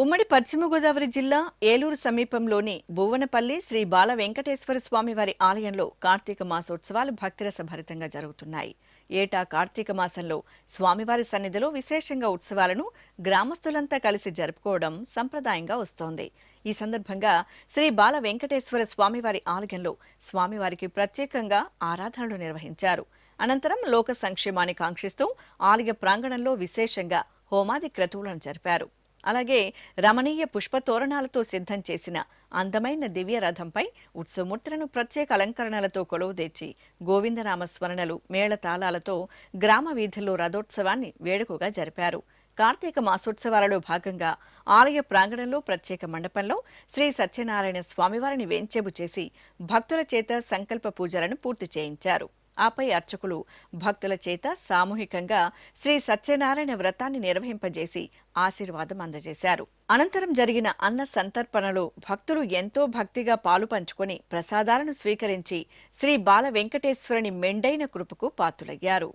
ఉమ్మడి పశ్చిమ గోదావరి జిల్లా ఏలూరు సమీపంలోని భువనపల్లి శ్రీ బాల వెంకటేశ్వర స్వామివారి ఆలయంలో కార్తీక మాసోత్సవాలు భక్తిరస భరితంగా జరుగుతున్నాయి. ఏటా కార్తీక మాసంలో స్వామివారి సన్నిధిలో విశేషంగా ఉత్సవాలను గ్రామస్తులంతా కలిసి జరుపుకోవడం సంప్రదాయంగా వస్తోంది. ఈ సందర్భంగా శ్రీ బాల వెంకటేశ్వర స్వామివారి ఆలయంలో స్వామివారికి ప్రత్యేకంగా ఆరాధనలు నిర్వహించారు. అనంతరం లోక సంక్షేమాన్ని కాంక్షిస్తూ ఆలయ ప్రాంగణంలో విశేషంగా హోమాది క్రతువులను జరిపారు. అలాగే రమణీయ పుష్ప తోరణాలతో సిద్ధం చేసిన అందమైన దివ్య రథంపై ఉత్సవమూర్తులను ప్రత్యేక అలంకరణలతో కొలువుదీర్చి గోవిందనామ స్మరణలు మేళతాళాలతో గ్రామ వీధుల్లో రథోత్సవాన్ని వేడుకగా జరిపారు. కార్తీక మాసోత్సవాలలో భాగంగా ఆలయ ప్రాంగణంలో ప్రత్యేక మండపంలో శ్రీ సత్యనారాయణ స్వామివారిని వేంచేపు చేసి భక్తుల చేత సంకల్ప పూజలను పూర్తి చేయించారు. ఆపై అర్చకులు భక్తుల చేత సామూహికంగా శ్రీ సత్యనారాయణ వ్రతాన్ని నిర్వహింపజేసి ఆశీర్వాదం అందజేశారు. అనంతరం జరిగిన అన్న సంతర్పణలో భక్తులు ఎంతో భక్తిగా పాలు పంచుకొని ప్రసాదాలను స్వీకరించి శ్రీ బాల వెంకటేశ్వరుని మెండైన కృపకు పాత్రులయ్యారు.